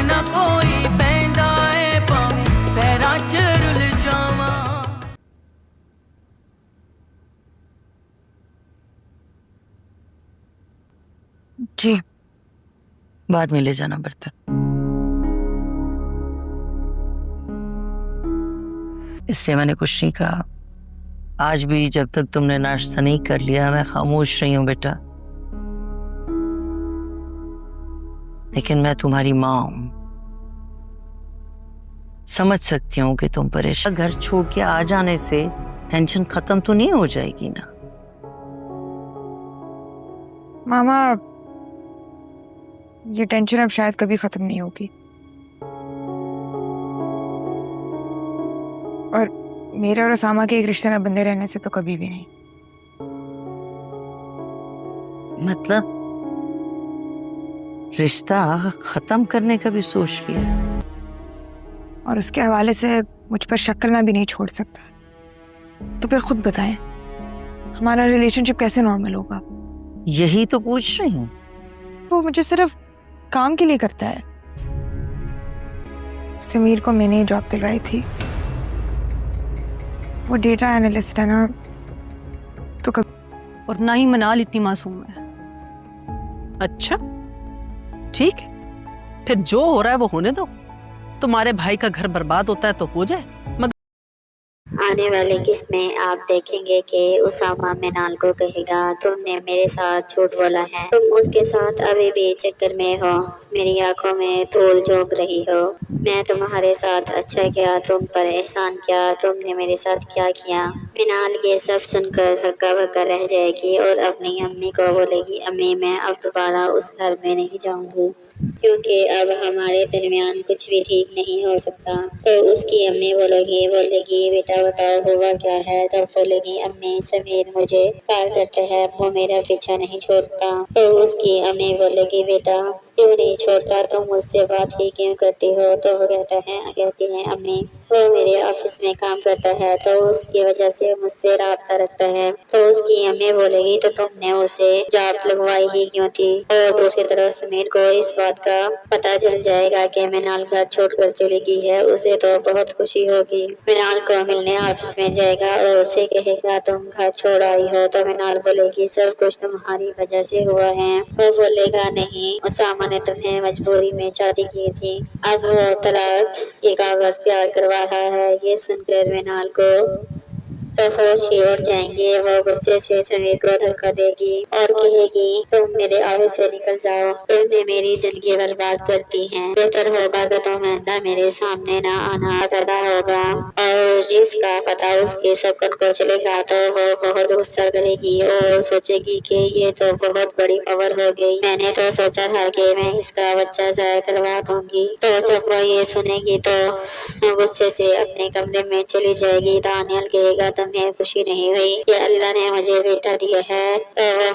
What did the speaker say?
ना कोई पैंदा है भावें पैरां च रुल जावां। जी बाद में ले जाना बर्तन। इससे मैंने कुछ नहीं कहा। आज भी जब तक तुमने नाश्ता नहीं कर लिया मैं खामोश रही हूं बेटा, लेकिन मैं तुम्हारी माँ हूं, समझ सकती हूँ कि तुम परेशान। घर छोड़ के आ जाने से टेंशन खत्म तो नहीं हो जाएगी ना। मामा ये टेंशन अब शायद कभी खत्म नहीं होगी, और मेरे और उसामा के एक रिश्ते में बंधे रहने से तो कभी भी नहीं। मतलब रिश्ता खत्म करने का भी सोच लिया है? और उसके हवाले से मुझ पर शक करना भी नहीं छोड़ सकता। तो फिर खुद बताएं हमारा रिलेशनशिप कैसे नॉर्मल होगा? यही तो पूछ रही हूँ। वो मुझे सिर्फ काम के लिए करता है। समीर को मैंने ही जॉब दिलवाई थी, वो डेटा एनालिस्ट है ना, तो कभी। और ना ही मनाल इतनी मासूम है। अच्छा ठीक है, फिर जो हो रहा है वो होने दो। तुम्हारे भाई का घर बर्बाद होता है तो हो जाए, मगर आने वाली किस्त में आप देखेंगे कि उसामा मिनाल को कहेगा तुमने मेरे साथ झूठ बोला है, तुम उसके साथ अभी भी चक्कर में हो, मेरी आंखों में धूल झोंक रही हो। मैं तुम्हारे साथ अच्छा किया, तुम पर एहसान किया, तुमने मेरे साथ क्या किया। मिनाल ये सब सुनकर हक्का बक्का रह जाएगी और अपनी अम्मी को बोलेगी अम्मी मैं अब दोबारा उस घर में नहीं जाऊंगी, क्योंकि अब हमारे दरमियान कुछ भी ठीक नहीं हो सकता। तो उसकी अम्मी बोलेगी बेटा बताओ हुआ क्या है। तब बोलेगी अम्मी समीर मुझे प्यार करता है, वो मेरा पीछा नहीं छोड़ता। तो उसकी अम्मी बोलेगी बेटा क्यों नहीं छोड़ता, तुम मुझसे बात ही क्यों करती हो। तो वो कहती है अम्मी वो मेरे ऑफिस में काम करता है तो उसकी वजह से मुझसे राब्ता रखता है। तो उसकी अम्मी बोलेगी तो तुमने उसे जॉब लगवाई ही क्यों थी। और दूसरी तरफ समीर को इस बात का पता चल जाएगा कि मिनाल घर छोड़कर चली गई है, उसे तो बहुत खुशी होगी। मिनाल को मिलने ऑफिस में जाएगा और उसे कहेगा तुम घर छोड़ आई हो। तो मिनाल बोलेगी सब कुछ तुम्हारी वजह से हुआ है। वो बोलेगा नहीं उसामा ने तुम्हें मजबूरी में शादी की थी, अब वो तलाक के कागज तैयार करवा रहा है। ये सुनकर मिनाल को तो होश ही उड़ जाएंगे। वो गुस्से से समीर को धक्का देगी और कहेगी तुम मेरे ऑफिस से निकल जाओ, तुमने मेरी जिंदगी बर्बाद करती है, बेहतर होगा कि तुम आइंदा मेरे सामने ना आना पैदा होगा। और जिसका पता उसके सकन को चलेगा तो वो बहुत गुस्सा करेगी और सोचेगी कि ये तो बहुत बड़ी खबर हो गई, मैंने तो सोचा था कि मैं इसका बच्चा जाया करवा दूंगी। तो जब वो ये सुनेगी तो गुस्से से अपने कमरे में चली जाएगी। दानियल कहेगा तुम्हें खुशी नहीं हुई कि अल्लाह ने मुझे बेटा दिया है। तो वो